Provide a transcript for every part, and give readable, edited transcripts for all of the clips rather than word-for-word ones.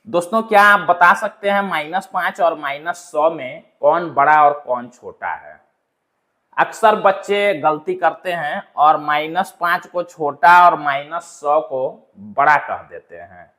दोस्तों क्या आप बता सकते हैं -5 और -100 में कौन बड़ा और कौन छोटा है? अक्सर बच्चे गलती करते हैं और -5 को छोटा और -100 को बड़ा कह देते हैं।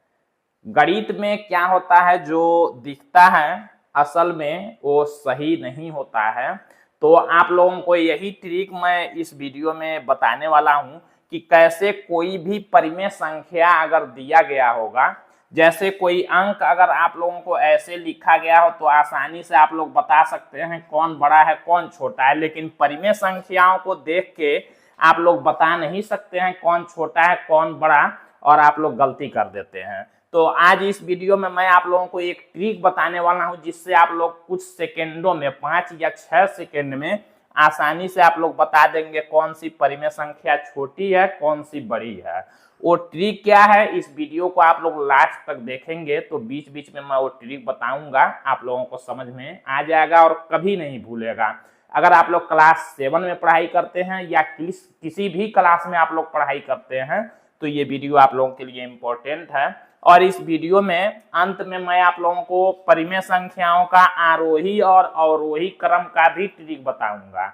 गणित में क्या होता है, जो दिखता है असल में वो सही नहीं होता है। तो आप लोगों को यही ट्रिक मैं इस वीडियो में बताने वाला हूं कि कैसे कोई भी परिमेय संख्या अगर दिया गया होगा, जैसे कोई अंक अगर आप लोगों को ऐसे लिखा गया हो तो आसानी से आप लोग बता सकते हैं कौन बड़ा है कौन छोटा है। लेकिन परिमेय संख्याओं को देख के आप लोग बता नहीं सकते हैं कौन छोटा है कौन बड़ा, और आप लोग गलती कर देते हैं। तो आज इस वीडियो में मैं आप लोगों को एक ट्रिक बताने वाला हूं, जिससे आप लोग कुछ सेकेंडों में 5 या 6 सेकेंड में आसानी से आप लोग बता देंगे कौन सी परिमेय संख्या छोटी है कौन सी बड़ी है। वो ट्रिक क्या है, इस वीडियो को आप लोग लास्ट तक देखेंगे तो बीच बीच में मैं वो ट्रिक बताऊंगा, आप लोगों को समझ में आ जाएगा और कभी नहीं भूलेगा। अगर आप लोग क्लास 7 में पढ़ाई करते हैं या किसी भी क्लास में आप लोग पढ़ाई करते हैं तो ये वीडियो आप लोगों के लिए इम्पोर्टेंट है। और इस वीडियो में अंत में मैं आप लोगों को परिमेय संख्याओं का आरोही और अवरोही क्रम का भी ट्रिक बताऊंगा।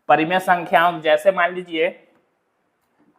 परिमेय संख्याओं जैसे मान लीजिए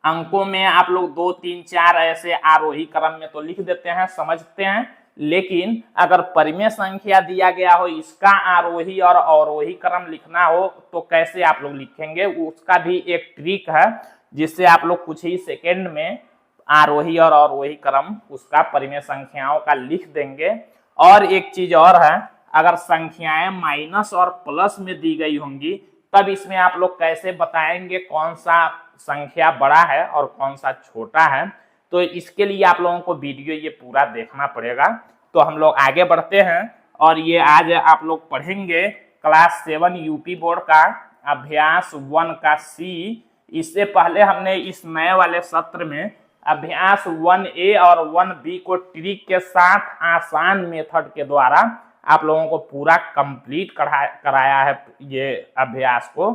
अंकों में आप लोग 2 3 4 ऐसे आरोही क्रम में तो लिख देते हैं, समझते हैं। लेकिन अगर परिमेय संख्या दिया गया हो, इसका आरोही और अवरोही क्रम लिखना हो तो कैसे आप लोग लिखेंगे, उसका भी एक ट्रिक है, जिससे आप लोग कुछ ही सेकेंड में आरोही और अवरोही क्रम उसका परिमेय संख्याओं का लिख देंगे। और एक चीज और है, अगर संख्याएं माइनस और प्लस में दी गई होंगी तब इसमें आप लोग कैसे बताएंगे कौन सा संख्या बड़ा है और कौन सा छोटा है। तो इसके लिए आप लोगों को वीडियो ये पूरा देखना पड़ेगा। तो हम लोग आगे बढ़ते हैं और ये आज आप लोग पढ़ेंगे क्लास 7 यूपी बोर्ड का अभ्यास 1 का सी। इससे पहले हमने इस नए वाले सत्र में अभ्यास 1A और 1B को ट्रिक के साथ आसान मेथड के द्वारा आप लोगों को पूरा कंप्लीट कराया है ये अभ्यास को।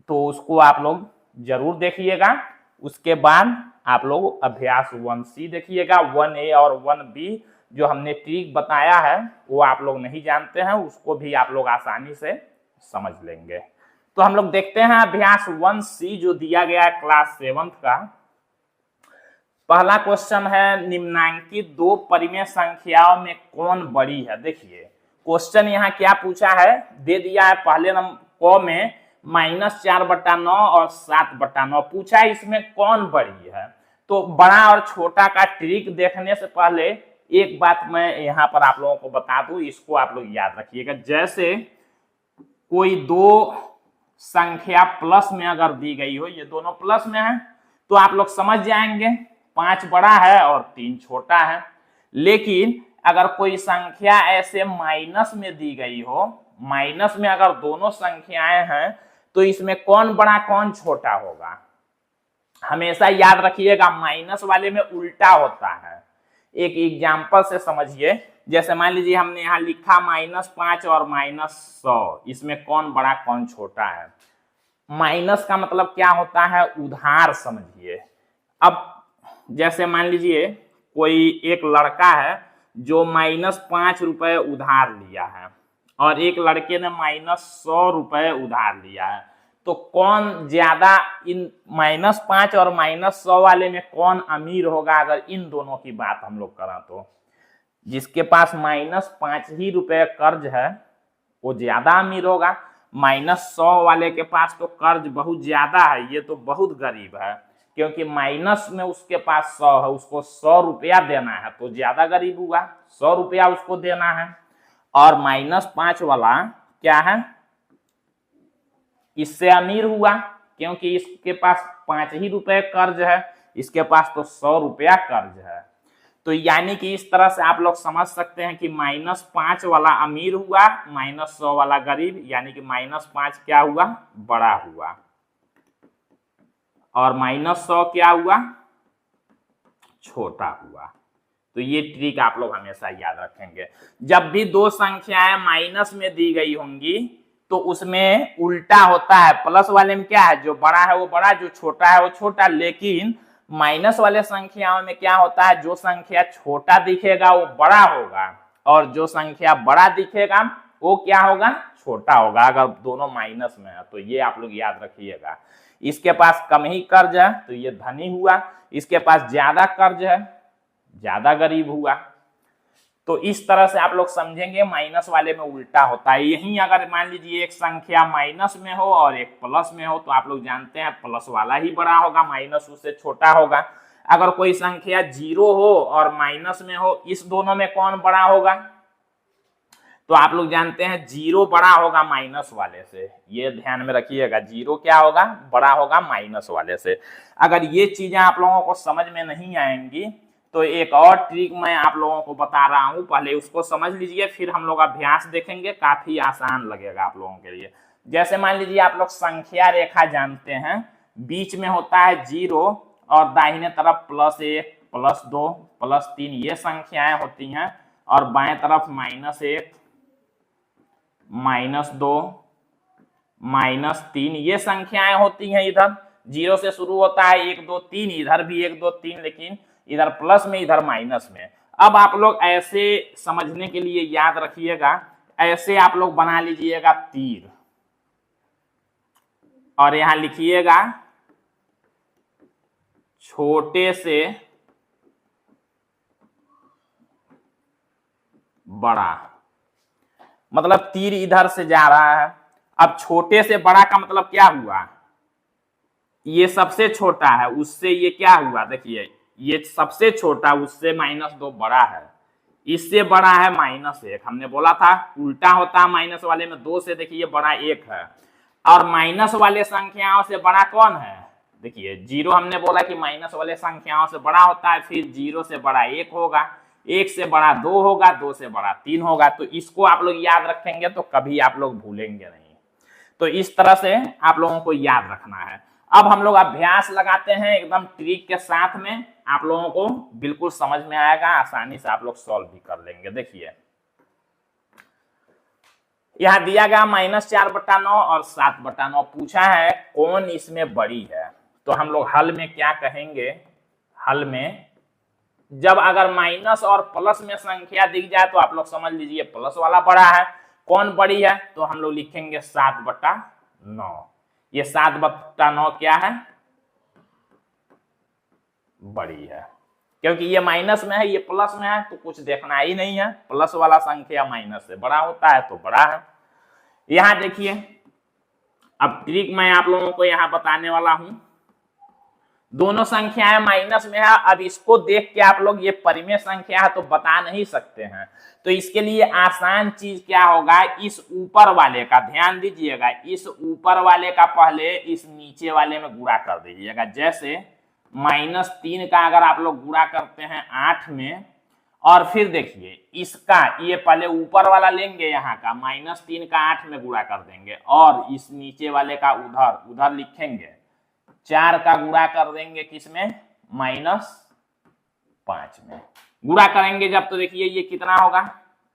तो उसको आप लोग जरूर देखिएगा। उसके बाद आप लोग अभ्यास 1C देखिएगा। 1A और 1B जो हमने ट्रिक बताया है वो आप लोग नहीं जानते हैं, उसको भी आप लोग आसानी से समझ लेंगे। तो हम लोग देखते हैं अभ्यास 1C जो दिया गया है क्लास 7 का। पहला क्वेश्चन है, निम्नांकित 2 परिमेय संख्याओं में कौन बड़ी है। देखिए क्वेश्चन यहाँ क्या पूछा है, दे दिया है पहले नंबर में -4/9 और 7/9 पूछा है, इसमें कौन बड़ी है। तो बड़ा और छोटा का ट्रिक देखने से पहले एक बात मैं यहाँ पर आप लोगों को बता दूं, इसको आप लोग याद रखिएगा। जैसे कोई 2 संख्या प्लस में अगर दी गई हो, ये दोनों प्लस में है, तो आप लोग समझ जाएंगे 5 बड़ा है और 3 छोटा है। लेकिन अगर कोई संख्या ऐसे माइनस में दी गई हो, माइनस में अगर दोनों संख्याएं हैं तो इसमें कौन बड़ा कौन छोटा होगा, हमेशा याद रखिएगा। माइनस वाले में उल्टा होता है। एक एग्जाम्पल से समझिए, जैसे मान लीजिए हमने यहाँ लिखा -5 और -100, इसमें कौन बड़ा कौन छोटा है। माइनस का मतलब क्या होता है, उधार समझिए। अब जैसे मान लीजिए कोई एक लड़का है जो -5 रुपए उधार लिया है और एक लड़के ने -100 रुपए उधार लिया है, तो कौन ज्यादा, इन -5 और -100 वाले में कौन अमीर होगा। अगर इन दोनों की बात हम लोग करें तो जिसके पास -5 ही रुपए कर्ज है वो ज्यादा अमीर होगा। -100 वाले के पास तो कर्ज बहुत ज्यादा है, ये तो बहुत गरीब है, क्योंकि माइनस में उसके पास 100 है, उसको 100 रुपया देना है तो ज्यादा गरीब हुआ, 100 रुपया उसको देना है। और -5 वाला क्या है, इससे अमीर हुआ, क्योंकि इसके पास 5 ही रुपए कर्ज है, इसके पास तो 100 रुपया कर्ज है। तो यानी कि इस तरह से आप लोग समझ सकते हैं कि -5 वाला अमीर हुआ, -100 वाला गरीब, यानी कि -5 क्या हुआ, बड़ा हुआ, और -100 क्या हुआ, छोटा हुआ। तो ये ट्रिक आप लोग हमेशा याद रखेंगे। जब भी 2 संख्याएं माइनस में दी गई होंगी तो उसमें उल्टा होता है। प्लस वाले में क्या है, जो बड़ा है वो बड़ा, जो छोटा है वो छोटा। लेकिन माइनस वाले संख्याओं में क्या होता है, जो संख्या छोटा दिखेगा वो बड़ा होगा और जो संख्या बड़ा दिखेगा वो क्या होगा, छोटा होगा, अगर दोनों माइनस में है। तो ये आप लोग याद रखिएगा। इसके पास कम ही कर्ज है तो ये धनी हुआ, इसके पास ज्यादा कर्ज है ज्यादा गरीब हुआ। तो इस तरह से आप लोग समझेंगे, माइनस वाले में उल्टा होता है। यही अगर मान लीजिए एक संख्या माइनस में हो और एक प्लस में हो तो आप लोग जानते हैं प्लस वाला ही बड़ा होगा, माइनस उससे छोटा होगा। अगर कोई संख्या जीरो हो और माइनस में हो, इस दोनों में कौन बड़ा होगा, तो आप लोग जानते हैं जीरो बड़ा होगा माइनस वाले से। ये ध्यान में रखिएगा, जीरो क्या होगा, बड़ा होगा माइनस वाले से। अगर ये चीजें आप लोगों को समझ में नहीं आएंगी तो एक और ट्रिक मैं आप लोगों को बता रहा हूं, पहले उसको समझ लीजिए, फिर हम लोग अभ्यास देखेंगे, काफी आसान लगेगा आप लोगों के लिए। जैसे मान लीजिए आप लोग संख्या रेखा जानते हैं, बीच में होता है जीरो और दाहिने तरफ +1 +2 +3 ये संख्याएं होती हैं, और बाएं तरफ -1 -2 -3 ये संख्याएं होती हैं। इधर जीरो से शुरू होता है 1 2 3, इधर भी 1 2 3, लेकिन इधर प्लस में इधर माइनस में। अब आप लोग ऐसे समझने के लिए याद रखिएगा, ऐसे आप लोग बना लीजिएगा तीर और यहां लिखिएगा छोटे से बड़ा, मतलब तीर इधर से जा रहा है। अब छोटे से बड़ा का मतलब क्या हुआ, ये सबसे छोटा है उससे ये क्या हुआ, देखिए ये सबसे छोटा उससे -2 बड़ा है, इससे बड़ा है -1। हमने बोला था उल्टा होता है माइनस वाले में, 2 से देखिए बड़ा 1 है। और माइनस वाले संख्याओं से बड़ा कौन है, देखिए जीरो हमने बोला कि माइनस वाले संख्याओं से बड़ा होता है, फिर जीरो से बड़ा 1 होगा, 1 से बड़ा 2 होगा, 2 से बड़ा 3 होगा। तो इसको आप लोग याद रखेंगे तो कभी आप लोग भूलेंगे नहीं। तो इस तरह से आप लोगों को याद रखना है। अब हम लोग अभ्यास लगाते हैं एकदम ट्रिक के साथ में, आप लोगों को बिल्कुल समझ में आएगा, आसानी से आप लोग सॉल्व भी कर लेंगे। देखिए यहां दिया गया -4/9 और 7/9 पूछा है कौन इसमें बड़ी है। तो हम लोग हल में क्या कहेंगे, हल में जब अगर माइनस और प्लस में संख्या दिख जाए तो आप लोग समझ लीजिए प्लस वाला बड़ा है। कौन बड़ी है, तो हम लोग लिखेंगे 7/9। ये 7/9 क्या है, बड़ी है, क्योंकि ये माइनस में है ये प्लस में है तो कुछ देखना ही नहीं है, प्लस वाला संख्या माइनस से बड़ा होता है तो बड़ा है। यहां देखिए अब ट्रिक मैं आप लोगों को यहां बताने वाला हूं, दोनों संख्याएं माइनस में है। अब इसको देख के आप लोग ये परिमेय संख्या है तो बता नहीं सकते हैं, तो इसके लिए आसान चीज क्या होगा, इस ऊपर वाले का ध्यान दीजिएगा, इस ऊपर वाले का पहले इस नीचे वाले में गुणा कर दीजिएगा। जैसे -3 का अगर आप लोग गुणा करते हैं 8 में, और फिर देखिए इसका ये पहले ऊपर वाला लेंगे, यहाँ का -3 का 8 में गुणा कर देंगे, और इस नीचे वाले का उधर लिखेंगे, 4 का गुणा कर देंगे किसमें, -5 में गुणा करेंगे जब, तो देखिए ये कितना होगा,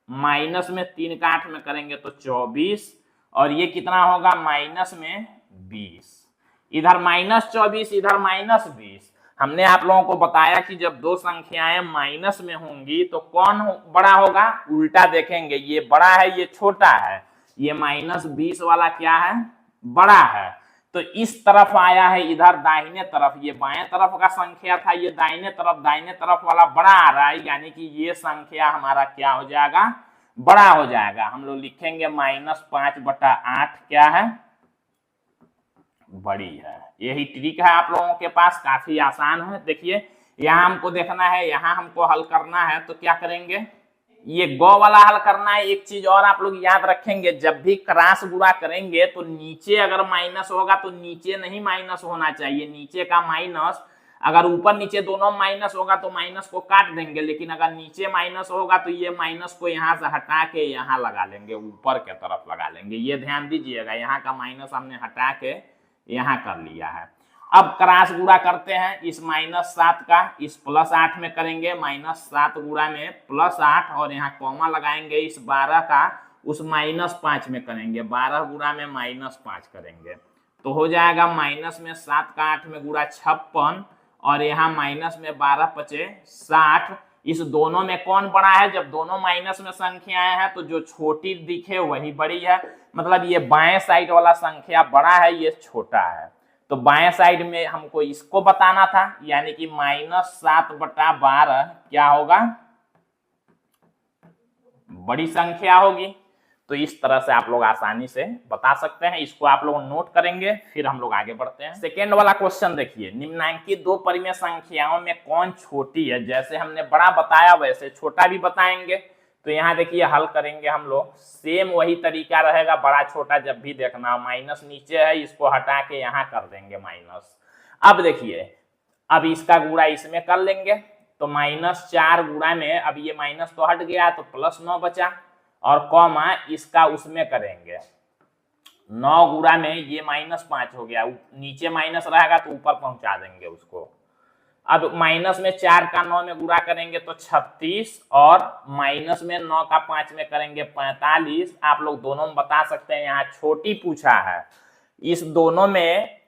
माइनस में 3 का 8 में करेंगे तो 24, और ये कितना होगा माइनस में 20, इधर -24 इधर -20। हमने आप लोगों को बताया कि जब दो संख्याएं माइनस में होंगी तो कौन बड़ा होगा, उल्टा देखेंगे, ये बड़ा है ये छोटा है, ये -20 वाला क्या है, बड़ा है। तो इस तरफ आया है इधर दाहिने तरफ, ये बाएं तरफ का संख्या था, ये दाहिने तरफ वाला बड़ा आ रहा है, यानी कि ये संख्या हमारा क्या हो जाएगा, बड़ा हो जाएगा। हम लोग लिखेंगे -5/8 क्या है, बड़ी है। यही ट्रिक है आप लोगों के पास, काफी आसान है। देखिए यहाँ हमको देखना है, यहाँ हमको हल करना है, तो क्या करेंगे, ये गौ वाला हल करना है। एक चीज और आप लोग याद रखेंगे, जब भी क्रॉस गुणा करेंगे तो नीचे अगर माइनस होगा तो नीचे नहीं माइनस होना चाहिए, नीचे का माइनस, अगर ऊपर नीचे दोनों माइनस होगा तो माइनस को काट देंगे, लेकिन अगर नीचे माइनस होगा तो ये माइनस को यहाँ से हटा के यहाँ लगा लेंगे, ऊपर के तरफ लगा लेंगे। ये ध्यान दीजिएगा, यहाँ का माइनस हमने हटा के यहाँ कर लिया है। अब क्रॉस गुणा करते हैं, इस -7 का इस +8 में करेंगे, -7 गुणा में +8, और यहाँ कॉमा लगाएंगे, इस 12 का उस -5 में करेंगे, 12 गुणा में -5 करेंगे, तो हो जाएगा माइनस में 7 का 8 में गुणा 56, और यहाँ माइनस में 12 पचे 60। इस दोनों में कौन बड़ा है? जब दोनों माइनस में संख्याएं हैं तो जो छोटी दिखे वही बड़ी है, मतलब ये बाएं साइड वाला संख्या बड़ा है, ये छोटा है। तो बाएं साइड में हमको इसको बताना था, यानी कि -7/12 क्या होगा? बड़ी संख्या होगी। तो इस तरह से आप लोग आसानी से बता सकते हैं। इसको आप लोग नोट करेंगे, फिर हम लोग आगे बढ़ते हैं। सेकेंड वाला क्वेश्चन देखिए, निम्नलिखित दो परिमेय संख्याओं में कौन छोटी है? जैसे हमने बड़ा बताया वैसे छोटा भी बताएंगे। तो यहाँ देखिए हल करेंगे हम लोग, सेम वही तरीका रहेगा, बड़ा छोटा जब भी देखना। माइनस नीचे है, इसको हटा के यहाँ कर देंगे माइनस। अब देखिए, अब इसका गुणा इसमें कर लेंगे, तो -4 गुणा में, अब ये माइनस तो हट गया तो +9 बचा, और कॉमा इसका उसमें करेंगे 9 गुणा में, ये -5 हो गया, नीचे माइनस रहेगा तो ऊपर पहुंचा देंगे उसको। अब माइनस में 4 का 9 में गुणा करेंगे तो 36, और माइनस में 9 का 5 में करेंगे 45। आप लोग दोनों में बता सकते हैं, यहाँ छोटी पूछा है, इस दोनों में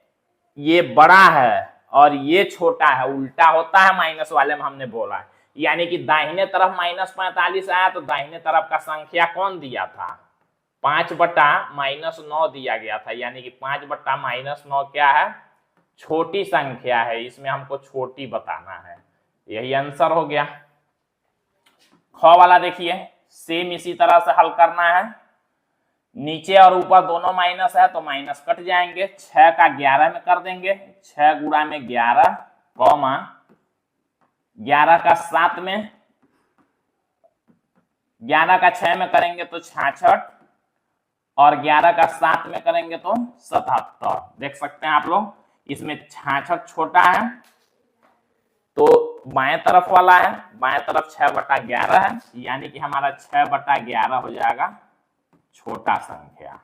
ये बड़ा है और ये छोटा है, उल्टा होता है माइनस वाले में हमने बोला है। यानी कि दाहिने तरफ -45 आया तो दाहिने तरफ का संख्या कौन दिया था? 5/-9 दिया गया था, यानी कि 5/-9 क्या है? छोटी संख्या है, इसमें हमको छोटी बताना है। यही आंसर हो गया। ख वाला देखिए, सेम इसी तरह से हल करना है। नीचे और ऊपर दोनों माइनस है तो माइनस कट जाएंगे, 6 का 11 में कर देंगे, 6 गुणा में 11, कॉमा 11 का 7 में, 11 का 6 में करेंगे तो 66, और 11 का 7 में करेंगे तो 77। देख सकते हैं आप लोग, इसमें 66 छोटा है तो बाएं तरफ वाला है, बाएं तरफ 6/11 है, यानी कि हमारा 6/11 हो जाएगा छोटा संख्या।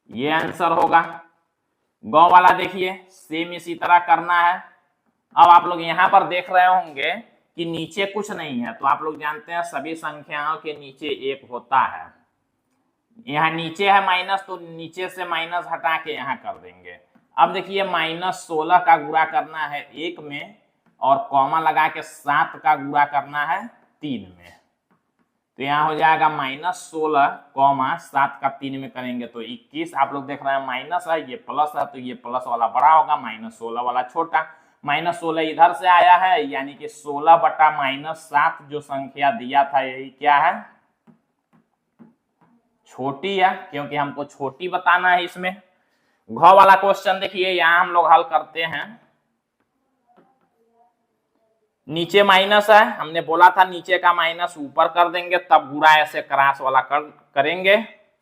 ये आंसर होगा। गौ वाला देखिए, सेम इसी तरह करना है। अब आप लोग यहाँ पर देख रहे होंगे कि नीचे कुछ नहीं है, तो आप लोग जानते हैं सभी संख्याओं के नीचे 1 होता है। यहाँ नीचे है माइनस, तो नीचे से माइनस हटा के यहाँ कर देंगे। अब देखिए -16 का गुणा करना है 1 में, और कॉमा लगा के 7 का गुणा करना है 3 में। तो यहाँ हो जाएगा -16, कॉमा 7 का 3 में करेंगे तो 21। आप लोग देख रहे हैं माइनस है, ये प्लस है, तो ये प्लस वाला बड़ा होगा, -16 वाला छोटा। -16 इधर से आया है, यानी कि 16/-7 जो संख्या दिया था यही क्या है? छोटी है, क्योंकि हमको छोटी बताना है इसमें। घ वाला क्वेश्चन देखिए, यहां हम लोग हल करते हैं। नीचे माइनस है, हमने बोला था नीचे का माइनस ऊपर कर देंगे, तब गुणा ऐसे क्रॉस वाला करेंगे।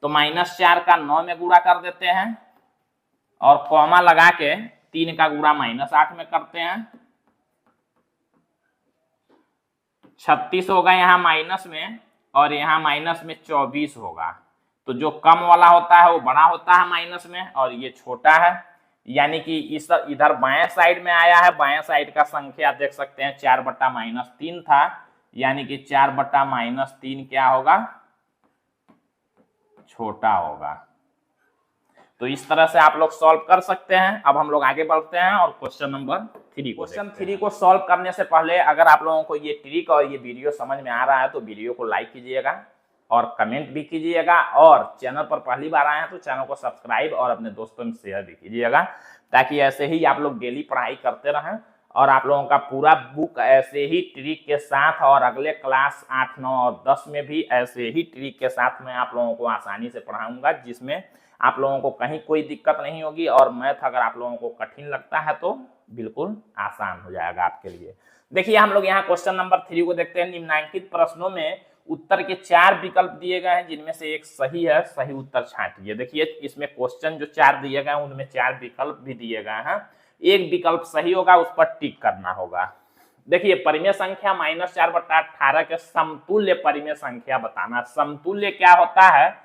तो -4 का 9 में गुणा कर देते हैं, और कॉमा लगा के 3 का गुणा -8 में करते हैं। 36 होगा यहाँ माइनस में, और यहाँ माइनस में 24 होगा। तो जो कम वाला होता है वो बड़ा होता है माइनस में, और ये छोटा है। यानी कि इस इधर बाएं साइड में आया है, बाएं साइड का संख्या देख सकते हैं 4/-3 था, यानी कि 4/-3 क्या होगा? छोटा होगा। तो इस तरह से आप लोग सॉल्व कर सकते हैं। अब हम लोग आगे बढ़ते हैं और क्वेश्चन नंबर 3 को। क्वेश्चन 3 को सॉल्व करने से पहले अगर आप लोगों को ये ट्रिक और ये वीडियो समझ में आ रहा है तो वीडियो को लाइक कीजिएगा और कमेंट भी कीजिएगा, और चैनल पर पहली बार आए हैं तो चैनल को सब्सक्राइब और अपने दोस्तों में शेयर भी कीजिएगा, ताकि ऐसे ही आप लोग डेली पढ़ाई करते रहें और आप लोगों का पूरा बुक ऐसे ही ट्रिक के साथ, और अगले क्लास 8, 9 और 10 में भी ऐसे ही ट्रिक के साथ मैं आप लोगों को आसानी से पढ़ाऊंगा, जिसमें आप लोगों को कहीं कोई दिक्कत नहीं होगी। और मैथ अगर आप लोगों को कठिन लगता है तो बिल्कुल आसान हो जाएगा आपके लिए। देखिए हम लोग यहाँ क्वेश्चन नंबर 3 को देखते हैं। निम्नलिखित प्रश्नों में उत्तर के 4 विकल्प दिए गए हैं, जिनमें से एक सही है, सही उत्तर छांटिए। देखिए इसमें क्वेश्चन जो 4 दिए गए हैं उनमें 4 विकल्प भी दिए गए हैं, एक विकल्प सही होगा, उस पर टिक करना होगा। देखिए परिमेय संख्या -4/18 के समतुल्य परिमेय संख्या बताना। समतुल्य क्या होता है?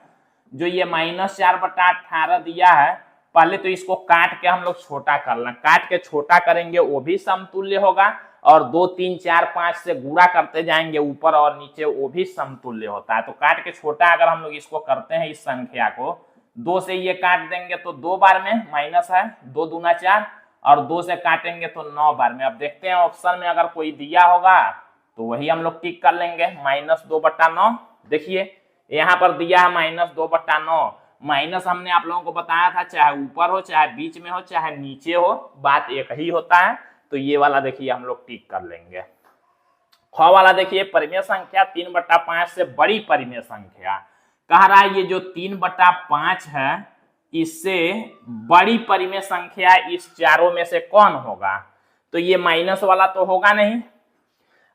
जो ये -4/18 दिया है, पहले तो इसको काट के हम लोग छोटा कर लें, काट के छोटा करेंगे वो भी समतुल्य होगा, और 2, 3, 4, 5 से गुणा करते जाएंगे ऊपर और नीचे, वो भी समतुल्य होता है। तो काट के छोटा अगर हम लोग इसको करते हैं, इस संख्या को 2 से ये काट देंगे तो 2 बार में माइनस है, 2 दूना 4, और 2 से काटेंगे तो 9 बार में। अब देखते हैं ऑप्शन में अगर कोई दिया होगा तो वही हम लोग टिक कर लेंगे, -2/9। देखिए यहाँ पर दिया है -2/9। माइनस हमने आप लोगों को बताया था चाहे ऊपर हो, चाहे बीच में हो, चाहे नीचे हो, बात एक ही होता है। तो ये वाला देखिए हम लोग टिक कर लेंगे। ख वाला देखिए परिमेय संख्या 3/5 से बड़ी परिमेय संख्या। कह रहा है ये जो 3/5 है इससे बड़ी परिमेय संख्या इस चारों में से कौन होगा? तो ये माइनस वाला तो होगा नहीं।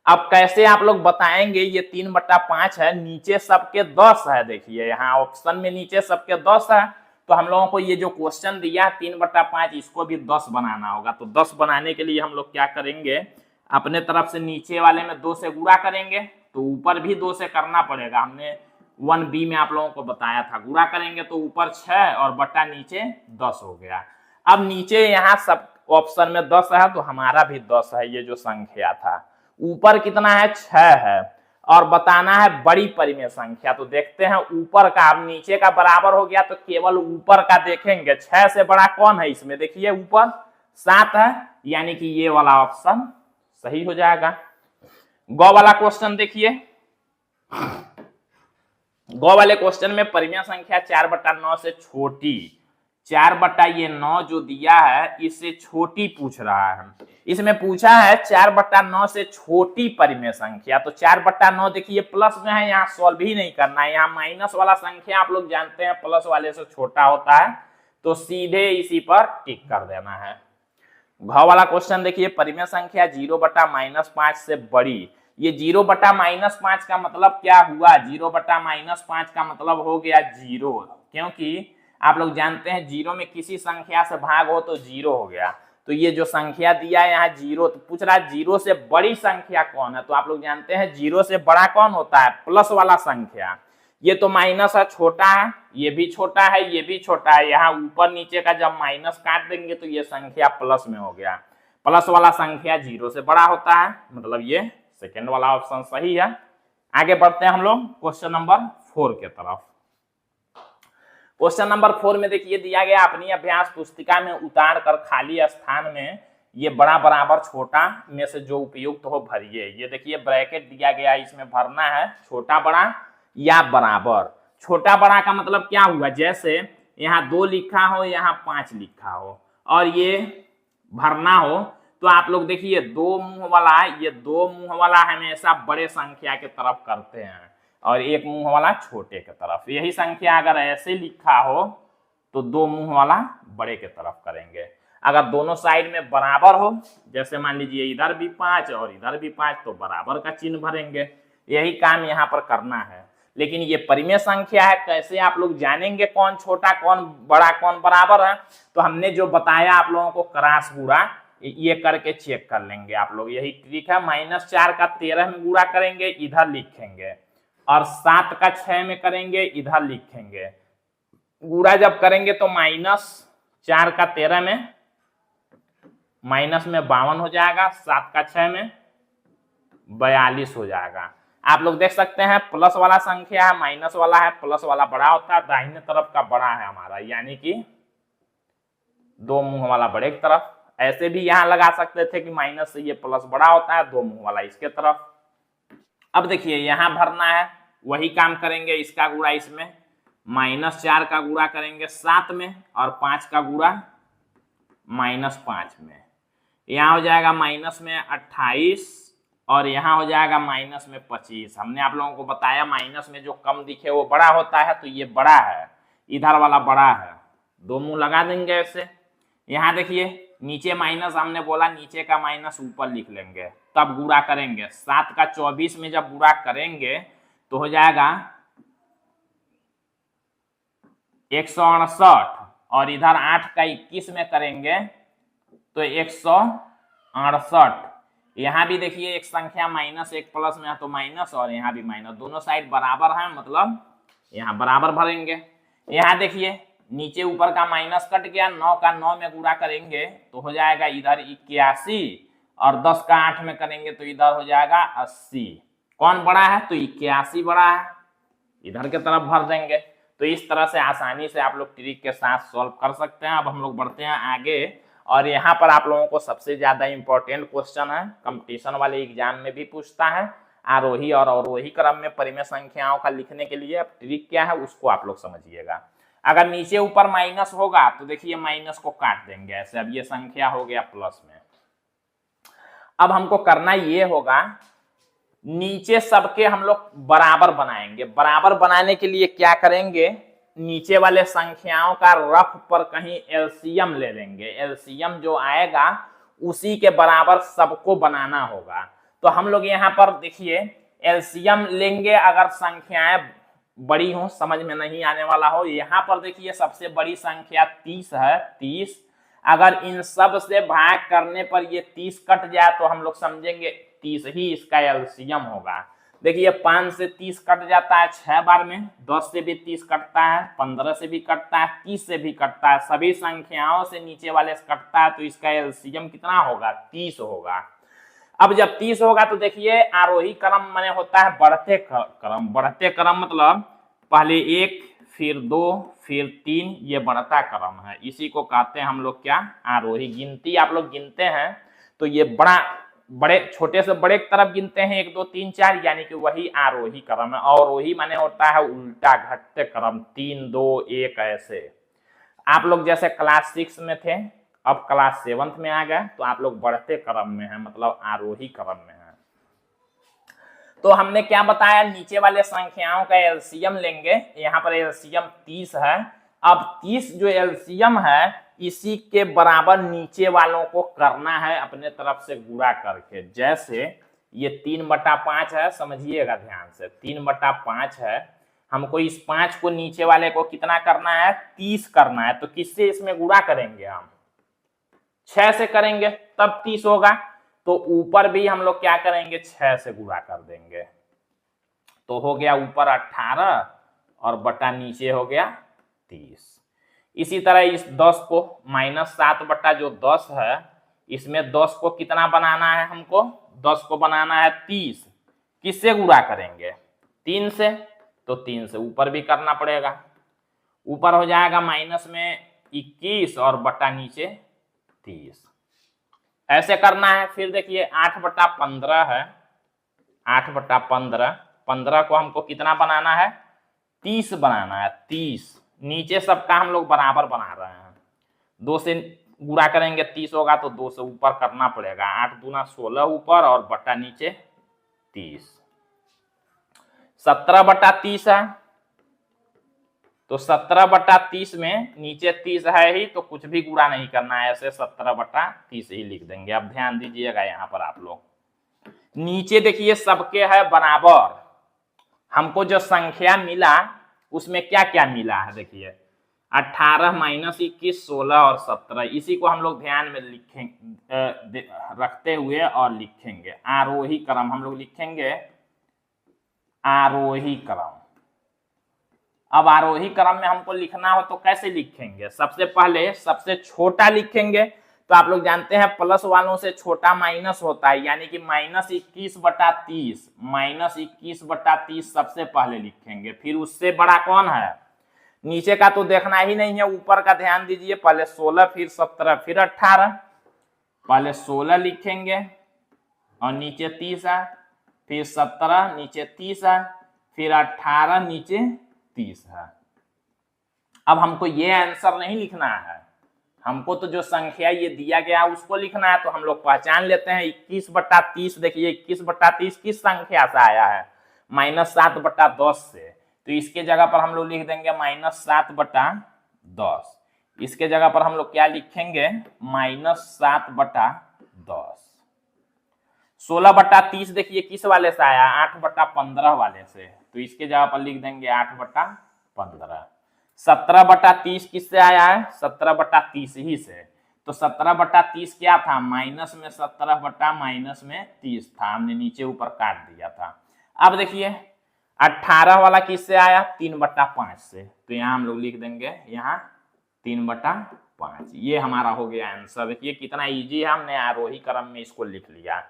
अब कैसे आप लोग बताएंगे? ये 3/5 है, नीचे सबके 10 है। देखिए यहाँ ऑप्शन में नीचे सबके 10 है, तो हम लोगों को ये जो क्वेश्चन दिया 3/5 इसको भी 10 बनाना होगा। तो 10 बनाने के लिए हम लोग क्या करेंगे, अपने तरफ से नीचे वाले में 2 से गुणा करेंगे, तो ऊपर भी 2 से करना पड़ेगा। हमने 1b में आप लोगों को बताया था, गुणा करेंगे तो ऊपर 6 और बट्टा नीचे 10 हो गया। अब नीचे यहाँ सब ऑप्शन में 10 है, तो हमारा भी 10 है। ये जो संख्या था ऊपर कितना है, 6 है, और बताना है बड़ी परिमेय संख्या। तो देखते हैं ऊपर का, अब नीचे का बराबर हो गया तो केवल ऊपर का देखेंगे। 6 से बड़ा कौन है इसमें? देखिए ऊपर 7 है, यानी कि ये वाला ऑप्शन सही हो जाएगा। गौ वाला क्वेश्चन देखिए। गौ वाले क्वेश्चन में परिमेय संख्या 4/9 से छोटी, 4/9 जो दिया है इससे छोटी पूछ रहा है। इसमें पूछा है 4/9 से छोटी परिमेय संख्या। तो 4/9 देखिए प्लस में है, यहाँ सॉल्व ही नहीं करना है। यहाँ माइनस वाला संख्या आप लोग जानते हैं प्लस वाले से छोटा होता है, तो सीधे इसी पर टिक कर देना है। घ वाला क्वेश्चन देखिए, परिमेय संख्या 0/-5 से बड़ी। ये 0/-5 का मतलब क्या हुआ? 0/-5 का मतलब हो गया 0, क्योंकि आप लोग जानते हैं 0 में किसी संख्या से भाग हो तो 0 हो गया। तो ये जो संख्या दिया है यहाँ 0, तो पूछ रहा है 0 से बड़ी संख्या कौन है? तो आप लोग जानते हैं 0 से बड़ा कौन होता है? प्लस वाला संख्या। ये तो माइनस है, छोटा है, ये भी छोटा है, ये भी छोटा है। यहाँ ऊपर नीचे का जब माइनस काट देंगे तो ये संख्या प्लस में हो गया। प्लस वाला संख्या 0 से बड़ा होता है, मतलब ये सेकेंड वाला ऑप्शन सही है। आगे बढ़ते हैं हम लोग क्वेश्चन नंबर 4 के तरफ। क्वेश्चन नंबर 4 में देखिए दिया गया, अपनी अभ्यास पुस्तिका में उतार कर खाली स्थान में ये बड़ा बराबर छोटा में से जो उपयुक्त हो भरिए। ये देखिए ब्रैकेट दिया गया, इसमें भरना है छोटा बड़ा या बराबर। छोटा बड़ा का मतलब क्या हुआ? जैसे यहाँ 2 लिखा हो, यहाँ 5 लिखा हो और ये भरना हो, तो आप लोग देखिए 2 मुंह वाला, ये 2 मुंह वाला हमेशा बड़े संख्या के तरफ करते हैं और 1 मुंह वाला छोटे के तरफ। यही संख्या अगर ऐसे लिखा हो तो 2 मुंह वाला बड़े के तरफ करेंगे। अगर दोनों साइड में बराबर हो, जैसे मान लीजिए इधर भी 5 और इधर भी 5, तो बराबर का चिन्ह भरेंगे। यही काम यहाँ पर करना है। लेकिन ये परिमेय संख्या है, कैसे आप लोग जानेंगे कौन छोटा कौन बड़ा कौन बराबर है? तो हमने जो बताया आप लोगों को क्रॉस गुणा, ये करके चेक कर लेंगे आप लोग। यही ट्रिक है। -4 का 13 में गुणा करेंगे, इधर लिखेंगे, और 7 का 6 में करेंगे, इधर लिखेंगे। गुणा जब करेंगे तो -4 का 13 में माइनस में 52 हो जाएगा, 7 का 6 में 42 हो जाएगा। आप लोग देख सकते हैं प्लस वाला संख्या है, माइनस वाला है, प्लस वाला बड़ा होता है, दाहिने तरफ का बड़ा है हमारा, यानी कि 2 मुंह वाला बड़े की तरफ। ऐसे भी यहाँ लगा सकते थे कि माइनस से ये प्लस बड़ा होता है, 2 मुंह वाला इसके तरफ। अब देखिए यहाँ भरना है, वही काम करेंगे, इसका गुणा इसमें, -4 का गुणा करेंगे 7 में और 5 का गुणा -5 में। यहाँ हो जाएगा माइनस में 28 और यहाँ हो जाएगा माइनस में 25। हमने आप लोगों को बताया माइनस में जो कम दिखे वो बड़ा होता है, तो ये बड़ा है, इधर वाला बड़ा है। 2 मुंह लगा देंगे ऐसे। यहाँ देखिए नीचे माइनस हमने बोला, नीचे का माइनस ऊपर लिख लेंगे, तब गुणा करेंगे। 7 का 24 में जब गुणा करेंगे तो हो जाएगा 168 और इधर 8 का 21 में करेंगे तो 168। यहाँ भी देखिए एक संख्या माइनस एक प्लस में है तो माइनस, और यहाँ भी माइनस, दोनों साइड बराबर है, मतलब यहाँ बराबर भरेंगे। यहाँ देखिए नीचे ऊपर का माइनस कट गया, 9 का 9 में गुणा करेंगे तो हो जाएगा इधर 81 और 10 का 8 में करेंगे तो इधर हो जाएगा 80। कौन बड़ा है? तो 81 बड़ा है, इधर के तरफ भर देंगे। तो इस तरह से आसानी से आप लोग ट्रिक के साथ सॉल्व कर सकते हैं। अब हम लोग बढ़ते हैं आगे और यहाँ पर आप लोगों को सबसे ज्यादा इंपॉर्टेंट क्वेश्चन है, कंपटीशन वाले एग्जाम में भी पूछता है, आरोही और अवरोही क्रम में परिमेय संख्याओं का लिखने के लिए। अब ट्रिक क्या है उसको आप लोग समझिएगा। अगर नीचे ऊपर माइनस होगा तो देखिए माइनस को काट देंगे ऐसे, अब ये संख्या हो गया प्लस में। अब हमको करना ये होगा, नीचे सबके हम लोग बराबर बनाएंगे। बराबर बनाने के लिए क्या करेंगे, नीचे वाले संख्याओं का रफ पर कहीं एलसीएम ले लेंगे। एलसीएम जो आएगा उसी के बराबर सबको बनाना होगा। तो हम लोग यहाँ पर देखिए एलसीएम लेंगे, अगर संख्याएं बड़ी हो, समझ में नहीं आने वाला हो। यहाँ पर देखिए सबसे बड़ी संख्या 30 है, 30। अगर इन सब से भाग करने पर ये 30 कट जाए तो हम लोग समझेंगे 30 ही इसका एलसीएम होगा। देखिए 5 से 30 कट जाता है 6 बार में, 10 से भी 30 कटता है, 15 से भी कटता है, 30 से भी कटता है, सभी संख्याओं से नीचे वाले से कटता है। तो इसका एलसीएम कितना होगा, 30 होगा। अब जब 30 होगा तो देखिए आरोही क्रम माने होता है बढ़ते क्रम। बढ़ते क्रम मतलब पहले 1 फिर 2 फिर 3, ये बढ़ता क्रम है। इसी को कहते हैं हम लोग क्या, आरोही। गिनती आप लोग गिनते हैं तो ये बड़े छोटे से बड़े की तरफ गिनते हैं, 1 2 3 4, यानी कि वही आरोही क्रम है। अवरोही माने होता है उल्टा घटते क्रम, 3 2 1 ऐसे। आप लोग जैसे क्लास 6 में थे, अब क्लास 7th में आ गए तो आप लोग बढ़ते क्रम में हैं, मतलब आरोही क्रम में हैं। तो हमने क्या बताया, नीचे वाले संख्याओं का एलसीएम लेंगे। यहाँ पर एलसीएम 30 है। अब 30 जो एलसीएम है इसी के बराबर नीचे वालों को करना है अपने तरफ से गुणा करके। जैसे ये 3/5 है, समझिएगा ध्यान से, 3/5 है। हमको इस 5 को नीचे वाले को कितना करना है, 30 करना है। तो किससे इसमें गुणा करेंगे, हम 6 से करेंगे तब 30 होगा। तो ऊपर भी हम लोग क्या करेंगे, 6 से गुणा कर देंगे। तो हो गया ऊपर 18 और बटा नीचे हो गया 30। इसी तरह इस 10 को -7 बटा जो 10 है, इसमें 10 को कितना बनाना है, हमको 10 को बनाना है 30। किससे गुणा करेंगे, 3 से। तो 3 से ऊपर भी करना पड़ेगा। ऊपर हो जाएगा माइनस में 21 और बटा नीचे 30, ऐसे करना है। फिर देखिए 8/15 है, 8/15, 15 को हमको कितना बनाना है, 30 बनाना है, 30। नीचे सबका हम लोग बराबर बना रहे हैं। 2 से गुणा करेंगे 30 होगा तो 2 से ऊपर करना पड़ेगा। 8 दूना 16 ऊपर और बटा नीचे 30। 17/30 है, तो 17/30 में नीचे 30 है ही तो कुछ भी गुणा नहीं करना है, ऐसे 17/30 ही लिख देंगे। अब ध्यान दीजिएगा यहाँ पर आप लोग, नीचे देखिए सबके है बराबर। हमको जो संख्या मिला उसमें क्या क्या मिला है, देखिए 18 -21 16 और 17। इसी को हम लोग ध्यान में लिखेंगे, रखते हुए और लिखेंगे आरोही क्रम। हम लोग लिखेंगे आरोही क्रम। अब आरोही क्रम में हमको लिखना हो तो कैसे लिखेंगे, सबसे पहले सबसे छोटा लिखेंगे। तो आप लोग जानते हैं प्लस वालों से छोटा माइनस होता है, यानी कि -21/30, -21/30 सबसे पहले लिखेंगे। फिर उससे बड़ा कौन है, नीचे का तो देखना ही नहीं है, ऊपर का ध्यान दीजिए। पहले 16 फिर 17 फिर 18, पहले 16 लिखेंगे और नीचे 30 है, फिर 17 नीचे 30 है, फिर 18 नीचे 30 है। अब हमको ये आंसर नहीं लिखना है, हमको तो जो संख्या ये दिया गया उसको लिखना है। तो हम लोग पहचान लेते हैं 21/30। देखिए 21/30 किस संख्या से आया है, -7/10 से। तो इसके जगह पर हम लोग लिख देंगे -7/10। इसके जगह पर हम लोग क्या लिखेंगे, -7/10। 16/30 देखिए किस वाले से आया, 8/15 वाले से। तो इसके जगह पर लिख देंगे 8/15। 17/30 किससे आया है, 17/30 ही से। तो 17/30 क्या था, माइनस में 17 बटा माइनस में 30 था, हमने नीचे ऊपर काट दिया था। अब देखिए 18 वाला किससे आया, 3/5 से। तो यहाँ हम लोग लिख देंगे यहाँ 3/5। ये हमारा हो गया आंसर। देखिए कितना इजी है, हमने आरोही क्रम में इसको लिख लिया।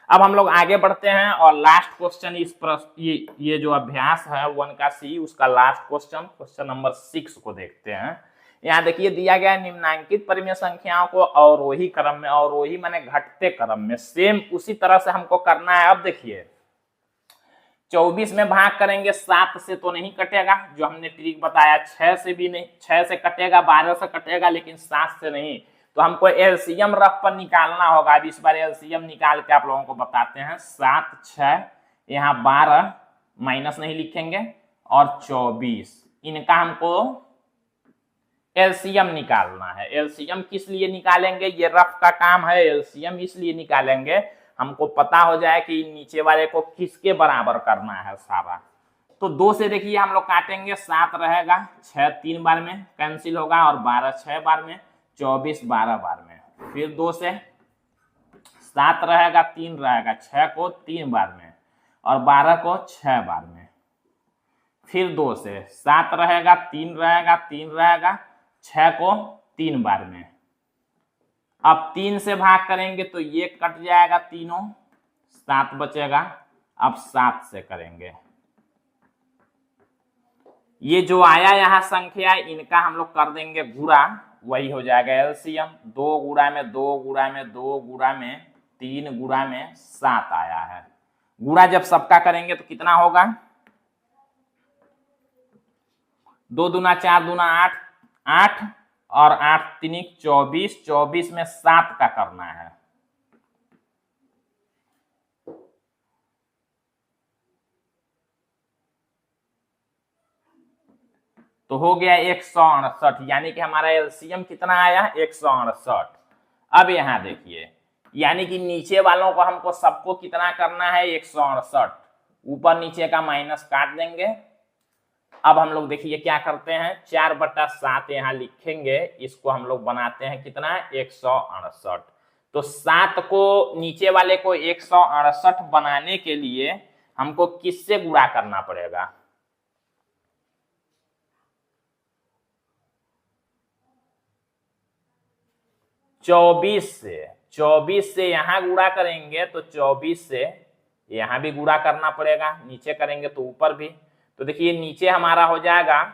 अब हम लोग आगे बढ़ते हैं और लास्ट क्वेश्चन इस ये जो अभ्यास है 1 का C, उसका लास्ट क्वेश्चन नंबर 6 को देखते हैं। यहाँ देखिए दिया गया है निम्नांकित परिमेय संख्याओं को अवरोही क्रम में, अवरोही माने घटते क्रम में, सेम उसी तरह से हमको करना है। अब देखिए 24 में भाग करेंगे 7 से तो नहीं कटेगा, जो हमने ट्रिक बताया, 6 से भी नहीं, 6 से कटेगा, 12 से कटेगा, लेकिन 7 से नहीं। तो हमको एलसीएम रफ पर निकालना होगा। अब इस बार एलसीएम निकाल के आप लोगों को बताते हैं। 7 6 यहाँ 12 माइनस नहीं लिखेंगे और 24, इनका हमको एलसीएम निकालना है। एलसीएम किस लिए निकालेंगे, ये रफ का काम है। एलसीएम इसलिए निकालेंगे हमको पता हो जाए कि नीचे वाले को किसके बराबर करना है सारा। तो 2 से देखिए हम लोग काटेंगे, 7 रहेगा, 6 3 बार में कैंसिल होगा और 12 6 बार में, 24 12 बार में। फिर 2 से 7 रहेगा, 3 रहेगा, 6 को 3 बार में और 12 को 6 बार में। फिर 2 से 7 रहेगा, 3 रहेगा, 3 रहेगा, 6 को 3 बार में। अब 3 से भाग करेंगे तो ये कट जाएगा तीनों, 7 बचेगा। अब 7 से करेंगे, ये जो आया यहाँ संख्या इनका हम लोग कर देंगे गुणा, वही हो जाएगा एलसीएम। 2 गुणा में 2 गुणा में 2 गुणा में 3 गुणा में 7 आया है। गुणा जब सबका करेंगे तो कितना होगा, 2 दूना 4 दूना 8 8 और 8 3 24, 24 में 7 का करना है। तो हो गया 168, यानी कि हमारा एलसीएम कितना आया, 168। अब यहां देखिए, यानी कि नीचे वालों को हमको सबको कितना करना है, 168। ऊपर नीचे का माइनस काट देंगे। अब हम लोग देखिए क्या करते हैं, 4/7 यहाँ लिखेंगे, इसको हम लोग बनाते हैं कितना, 168। तो 7 को नीचे वाले को 168 बनाने के लिए हमको किससे गुणा करना पड़ेगा, 24 से। 24 से यहाँ गुणा करेंगे तो 24 से यहाँ भी गुणा करना पड़ेगा, नीचे करेंगे तो ऊपर भी। तो देखिए नीचे हमारा हो जाएगा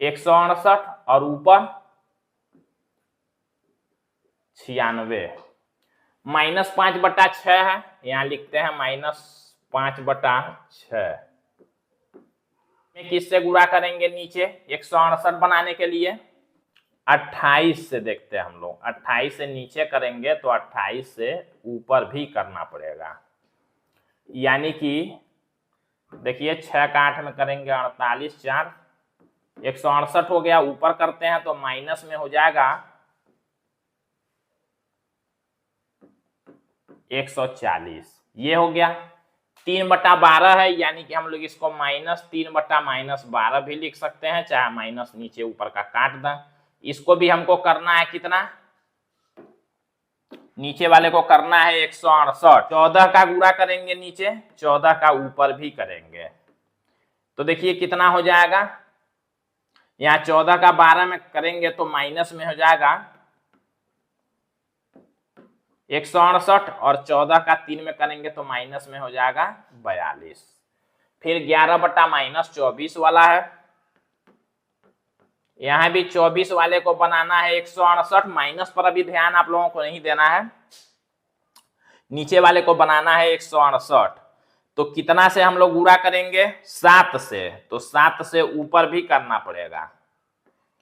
168 और ऊपर 96। -5/6 है, यहाँ लिखते हैं -5/6। किससे गुणा करेंगे नीचे 168 बनाने के लिए, 28 से देखते हैं हम लोग। 28 से नीचे करेंगे तो 28 से ऊपर भी करना पड़ेगा, यानी कि देखिए 6 का 8 में करेंगे 48, 4 168 हो गया। ऊपर करते हैं तो माइनस में हो जाएगा 140, ये हो गया। 3/12 है, यानी कि हम लोग इसको -3/-12 भी लिख सकते हैं, चाहे माइनस नीचे ऊपर का काट दें। इसको भी हमको करना है कितना, नीचे वाले को करना है 168। 14 का गुणा करेंगे नीचे, 14 का ऊपर भी करेंगे। तो देखिए कितना हो जाएगा, यहाँ 14 का 12 में करेंगे तो माइनस में हो जाएगा 168 और 14 का 3 में करेंगे तो माइनस में हो जाएगा 42। फिर 11/-24 वाला है, यहां भी 24 वाले को बनाना है 168। माइनस पर अभी ध्यान आप लोगों को नहीं देना है, नीचे वाले को बनाना है 168। तो कितना से हम लोग गुणा करेंगे, 7 से। तो 7 से ऊपर भी करना पड़ेगा,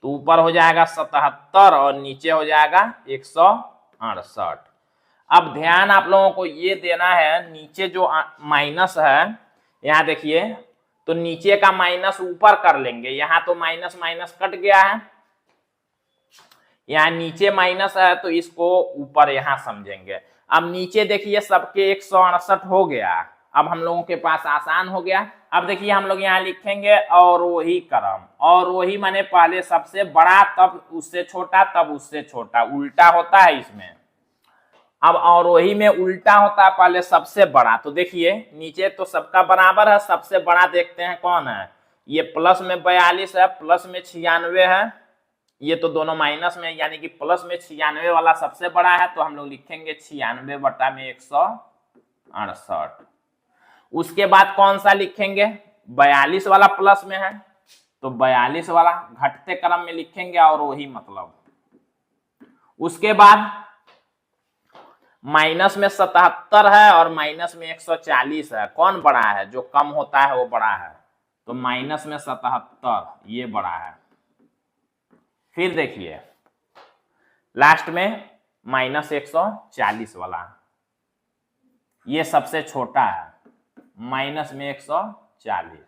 तो ऊपर हो जाएगा 77 और नीचे हो जाएगा 168। अब ध्यान आप लोगों को ये देना है, नीचे जो माइनस है यहाँ देखिए, तो नीचे का माइनस ऊपर कर लेंगे। यहाँ तो माइनस माइनस कट गया है, यहाँ नीचे माइनस है तो इसको ऊपर यहाँ समझेंगे। अब नीचे देखिए सबके 168 हो गया, अब हम लोगों के पास आसान हो गया। अब देखिए हम लोग यहाँ लिखेंगे अवरोही क्रम। अवरोही माने पहले सबसे बड़ा, तब उससे छोटा, तब उससे छोटा, उल्टा होता है इसमें। अब अवरोही में उल्टा होता है, पहले सबसे बड़ा। तो देखिए नीचे तो सबका बराबर है, सबसे बड़ा देखते हैं कौन है, ये प्लस में 42 है, प्लस में 96 है, ये तो दोनों माइनस में, यानी कि प्लस में 96 वाला सबसे बड़ा है। तो हम लोग लिखेंगे 96/168। उसके बाद कौन सा लिखेंगे, 42 वाला प्लस में है तो 42 वाला घटते क्रम में लिखेंगे और वही मतलब। उसके बाद माइनस में 77 है और माइनस में 140 है, कौन बड़ा है? जो कम होता है वो बड़ा है, तो माइनस में 77 ये बड़ा है। फिर देखिए लास्ट में माइनस 140 वाला, ये सबसे छोटा है, माइनस में 140।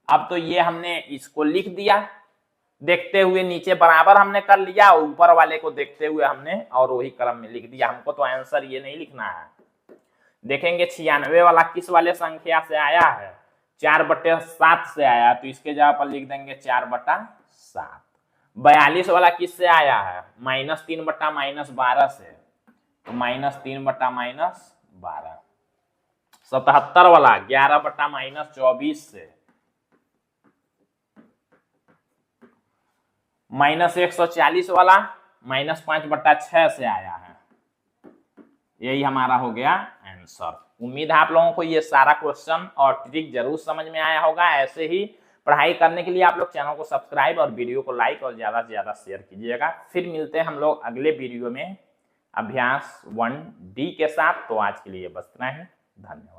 अब तो ये हमने इसको लिख दिया देखते हुए, नीचे बराबर हमने कर लिया, ऊपर वाले को देखते हुए हमने और वही क्रम में लिख दिया। हमको तो आंसर ये नहीं लिखना है। देखेंगे 96 वाला किस वाले संख्या से आया है? 4/7 से आया, तो इसके जगह पर लिख देंगे 4/7। 42 वाला किस से आया है? -3/-12 से, तो -3/-12। 77 वाला 11/-24 से, -140 वाला -5/6 से आया है। यही हमारा हो गया आंसर। उम्मीद है आप लोगों को ये सारा क्वेश्चन और ट्रिक जरूर समझ में आया होगा। ऐसे ही पढ़ाई करने के लिए आप लोग चैनल को सब्सक्राइब और वीडियो को लाइक और ज्यादा से ज्यादा शेयर कीजिएगा। फिर मिलते हैं हम लोग अगले वीडियो में अभ्यास 1D के साथ। तो आज के लिए बस इतना ही, धन्यवाद।